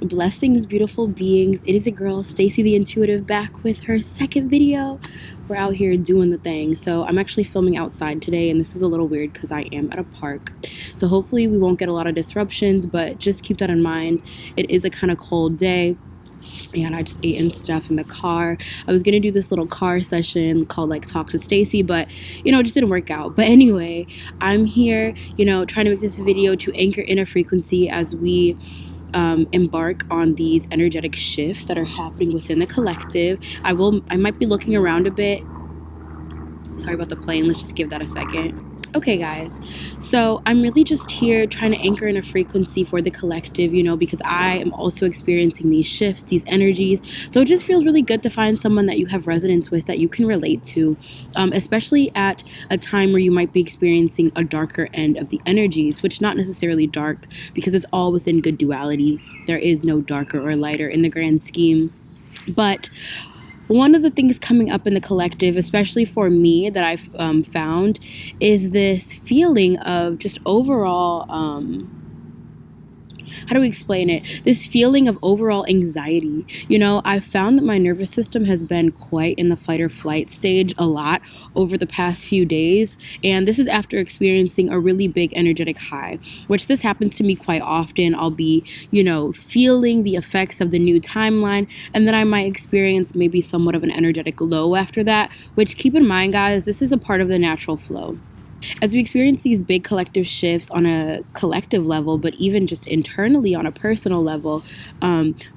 Blessings, beautiful beings. It is a girl, Stacy the Intuitive, back with her second video. We're out here doing the thing. So I'm actually filming outside today, and this is a little weird because I am at a park. So hopefully we won't get a lot of disruptions, but just keep that in mind. It is a kind of cold day. And I just ate and stuff in the car. I was gonna do this little car session called like Talks with Stacy, but it just didn't work out. But anyway, I'm here, trying to make this video to anchor in a frequency as we embark on these energetic shifts that are happening within the collective. I might be looking around a bit. Sorry about the plane. Let's just give that a second. Okay, guys, so I'm really just here trying to anchor in a frequency for the collective, because I am also experiencing these shifts, these energies. So it just feels really good to find someone that you have resonance with, that you can relate to, especially at a time where you might be experiencing a darker end of the energies, which not necessarily dark, because it's all within good duality. There is no darker or lighter in the grand scheme. But one of the things coming up in the collective, especially for me, that I've found is this feeling of just overall, how do we explain it? This feeling of overall anxiety. I've found that my nervous system has been quite in the fight or flight stage a lot over the past few days. And this is after experiencing a really big energetic high, which this happens to me quite often. I'll be, feeling the effects of the new timeline, and then I might experience maybe somewhat of an energetic low after that, which, keep in mind, guys, this is a part of the natural flow. As we experience these big collective shifts on a collective level, but even just internally on a personal level,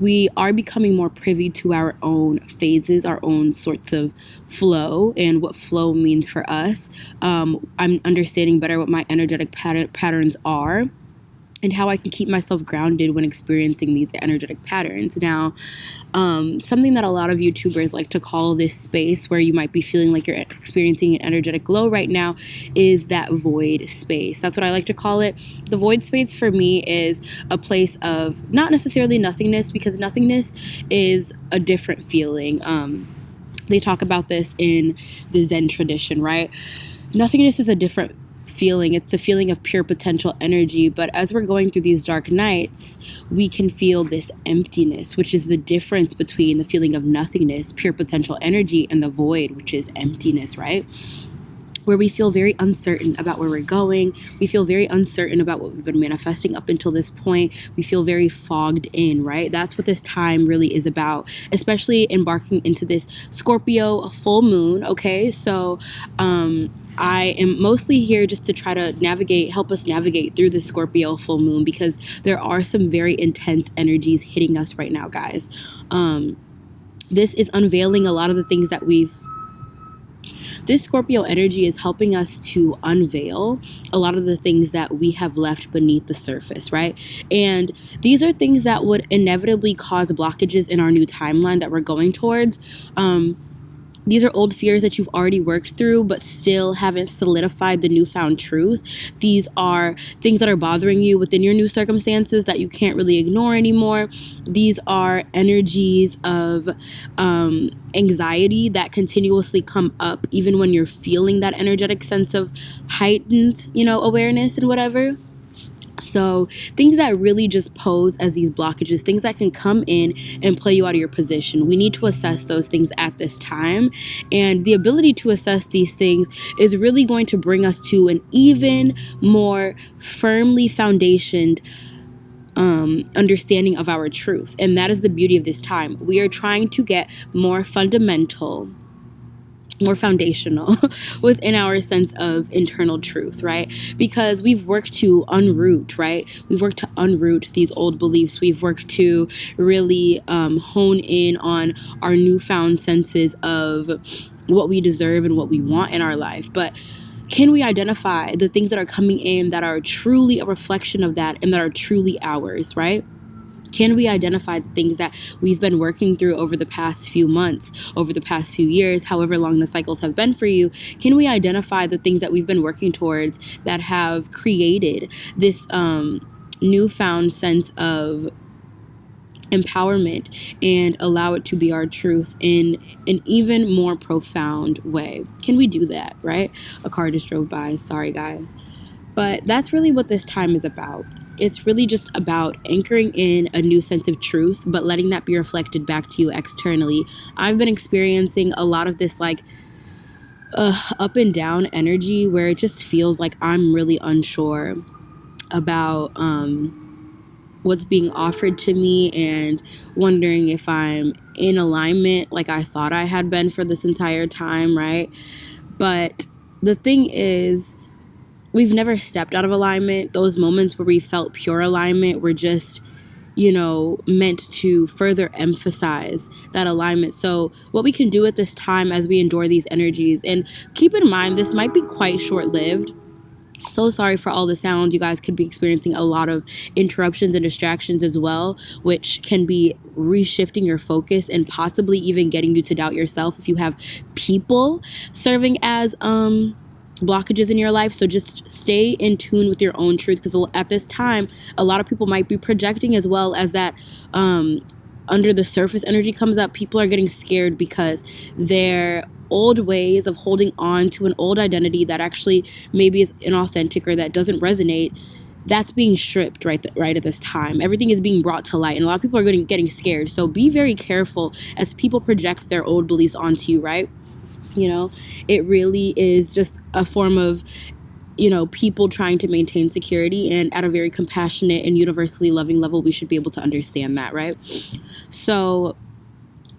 we are becoming more privy to our own phases, our own sorts of flow, and what flow means for us. I'm understanding better what my energetic patterns are, and how I can keep myself grounded when experiencing these energetic patterns. Now, something that a lot of YouTubers like to call this space where you might be feeling like you're experiencing an energetic low right now is that void space. That's what I like to call it. The void space for me is a place of not necessarily nothingness, because nothingness is a different feeling. They talk about this in the Zen tradition, right? Nothingness is a different feeling. It's a feeling of pure potential energy. But as we're going through these dark nights, we can feel this emptiness, which is the difference between the feeling of nothingness, pure potential energy, and the void, which is emptiness, right? Where we feel very uncertain about where we're going. We feel very uncertain about what we've been manifesting up until this point. We feel very fogged in, right? That's what this time really is about, especially embarking into this Scorpio full moon, okay? So, I am mostly here just to try to help us navigate through the Scorpio full moon, because there are some very intense energies hitting us right now, guys. This is unveiling a lot of the things that this Scorpio energy is helping us to unveil a lot of the things that we have left beneath the surface, right? And these are things that would inevitably cause blockages in our new timeline that we're going towards. These are old fears that you've already worked through, but still haven't solidified the newfound truth. These are things that are bothering you within your new circumstances that you can't really ignore anymore. These are energies of anxiety that continuously come up, even when you're feeling that energetic sense of heightened, awareness and whatever. So things that really just pose as these blockages, things that can come in and play you out of your position. We need to assess those things at this time. And the ability to assess these things is really going to bring us to an even more firmly foundationed understanding of our truth. And that is the beauty of this time. We are trying to get more fundamental, more foundational within our sense of internal truth, right? Because we've worked to unroot, right? We've worked to unroot these old beliefs. We've worked to really hone in on our newfound senses of what we deserve and what we want in our life. But can we identify the things that are coming in that are truly a reflection of that and that are truly ours, right? Can we identify the things that we've been working through over the past few months, over the past few years, however long the cycles have been for you? Can we identify the things that we've been working towards that have created this newfound sense of empowerment and allow it to be our truth in an even more profound way? Can we do that, right? A car just drove by. Sorry, guys. But that's really what this time is about. it's really just about anchoring in a new sense of truth, but letting that be reflected back to you externally. I've been experiencing a lot of this like up and down energy where it just feels like I'm really unsure about what's being offered to me, and wondering if I'm in alignment like I thought I had been for this entire time, right? But the thing is, we've never stepped out of alignment. Those moments where we felt pure alignment were just, meant to further emphasize that alignment. So what we can do at this time as we endure these energies, and keep in mind, this might be quite short-lived. So sorry for all the sounds. You guys could be experiencing a lot of interruptions and distractions as well, which can be reshifting your focus and possibly even getting you to doubt yourself if you have people serving as blockages in your life. So just stay in tune with your own truth, because at this time a lot of people might be projecting as well as that under the surface energy comes up. People are getting scared because their old ways of holding on to an old identity that actually maybe is inauthentic or that doesn't resonate, that's being stripped right at this time. Everything is being brought to light, and a lot of people are getting scared. So be very careful as people project their old beliefs onto you, right? It really is just a form of people trying to maintain security, and at a very compassionate and universally loving level, we should be able to understand that, right? So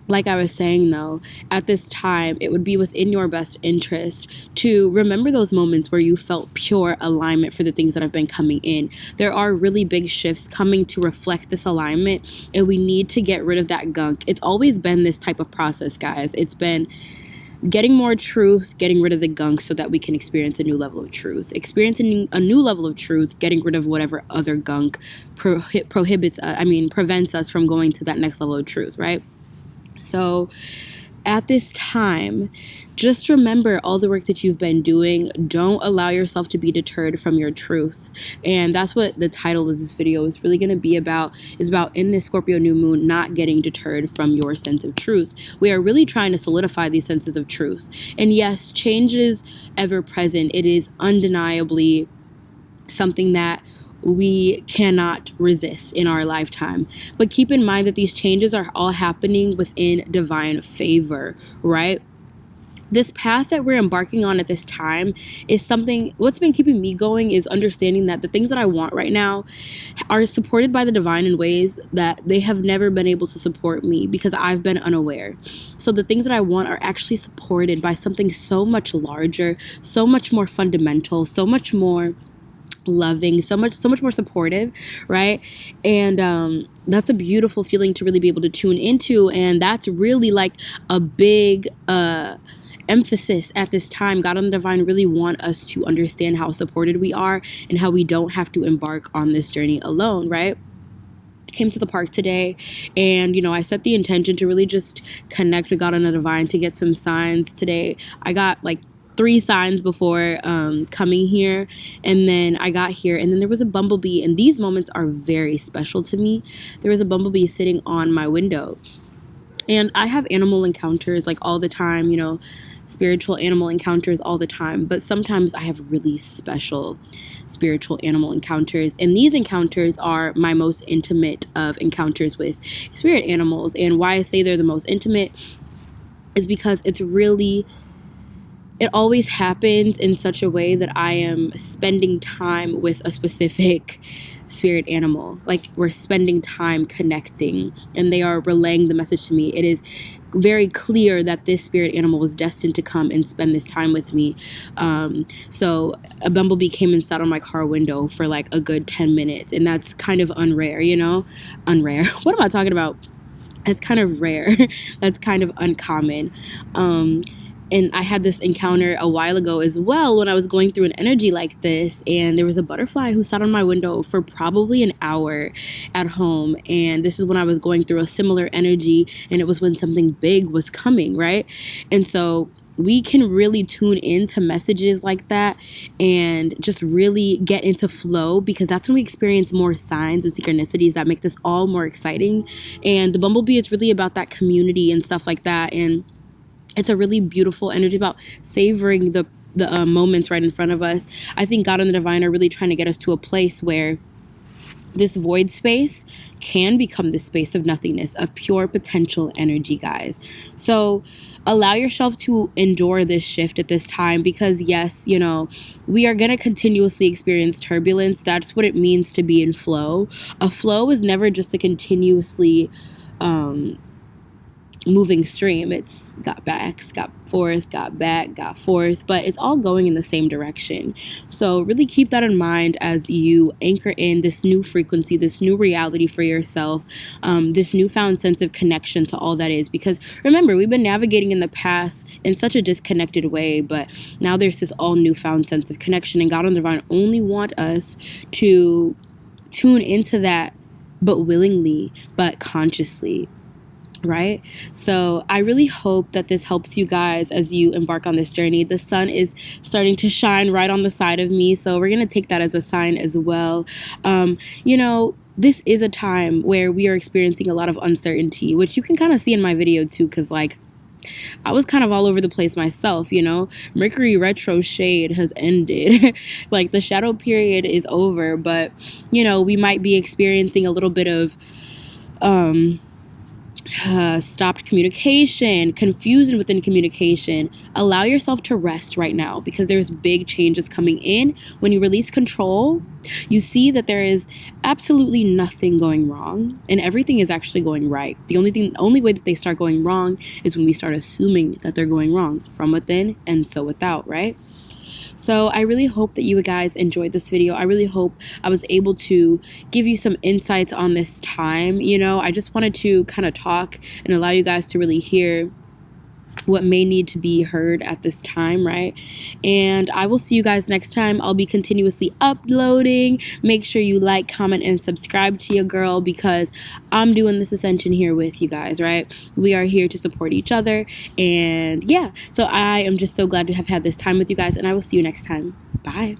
like I was saying, though, at this time, it would be within your best interest to remember those moments where you felt pure alignment for the things that have been coming in. There are really big shifts coming to reflect this alignment, and we need to get rid of that gunk. It's always been this type of process, guys. It's been getting more truth, getting rid of the gunk so that we can experience a new level of truth. Experiencing a new level of truth, getting rid of whatever other gunk prevents us from going to that next level of truth, right? So at this time, just remember all the work that you've been doing. Don't allow yourself to be deterred from your truth. And that's what the title of this video is really going to be about, is about in this Scorpio new moon, not getting deterred from your sense of truth. We are really trying to solidify these senses of truth. And yes, change is ever present. It is undeniably something that we cannot resist in our lifetime. But keep in mind that these changes are all happening within divine favor, right? This path that we're embarking on at this time is something, what's been keeping me going is understanding that the things that I want right now are supported by the divine in ways that they have never been able to support me because I've been unaware. So the things that I want are actually supported by something so much larger, so much more fundamental, so much more loving, so much more supportive, right? And that's a beautiful feeling to really be able to tune into, and that's really like a big emphasis at this time. God and the divine really want us to understand how supported we are and how we don't have to embark on this journey alone, right? I came to the park today, and I set the intention to really just connect with God and the divine, to get some signs today. I got like 3 signs before coming here, and then I got here, and then there was a bumblebee, and these moments are very special to me. There was a bumblebee sitting on my window, and I have animal encounters like all the time, spiritual animal encounters all the time, but sometimes I have really special spiritual animal encounters, and these encounters are my most intimate of encounters with spirit animals. And why I say they're the most intimate is because it always happens in such a way that I am spending time with a specific spirit animal. Like, we're spending time connecting, and they are relaying the message to me. It is very clear that this spirit animal was destined to come and spend this time with me. So a bumblebee came and sat on my car window for like a good 10 minutes, and that's kind of unrare, Unrare. What am I talking about? It's kind of rare. That's kind of uncommon. And I had this encounter a while ago as well when I was going through an energy like this, and there was a butterfly who sat on my window for probably an hour at home. And this is when I was going through a similar energy, and it was when something big was coming, right? And so we can really tune into messages like that and just really get into flow, because that's when we experience more signs and synchronicities that make this all more exciting. And the bumblebee is really about that community and stuff like that, and it's a really beautiful energy about savoring the moments right in front of us. I think God and the divine are really trying to get us to a place where This void space can become the space of nothingness, of pure potential energy, guys. So allow yourself to endure this shift at this time, because yes, you know, we are going to continuously experience turbulence. That's what it means to be in flow. A flow is never just a continuously moving stream. It's got backs, got forth, got back, got forth, but it's all going in the same direction. So really keep that in mind as you anchor in this new frequency, this new reality for yourself, this newfound sense of connection to all that is. Because remember, we've been navigating in the past in such a disconnected way, but now there's this all newfound sense of connection, and God and the Divine only want us to tune into that, but willingly, but consciously. Right? So I really hope that this helps you guys as you embark on this journey. The sun is starting to shine right on the side of me, so we're going to take that as a sign as well. You know, this is a time where we are experiencing a lot of uncertainty, which you can kind of see in my video too, because like I was kind of all over the place myself, you know. Mercury retro shade has ended. Like the shadow period is over, but you know, we might be experiencing a little bit of stopped communication, confusion within communication. Allow yourself to rest right now, because there's big changes coming in. When you release control, you see that there is absolutely nothing going wrong, and everything is actually going right. The only way that they start going wrong is when we start assuming that they're going wrong from within and so without, right? So I really hope that you guys enjoyed this video. I really hope I was able to give you some insights on this time. You know, I just wanted to kind of talk and allow you guys to really hear what may need to be heard at this time, right? And I will see you guys next time. I'll be continuously uploading. Make sure you like, comment, and subscribe to your girl, because I'm doing this ascension here with you guys, right? We are here to support each other. And yeah, so I am just so glad to have had this time with you guys, and I will see you next time. Bye.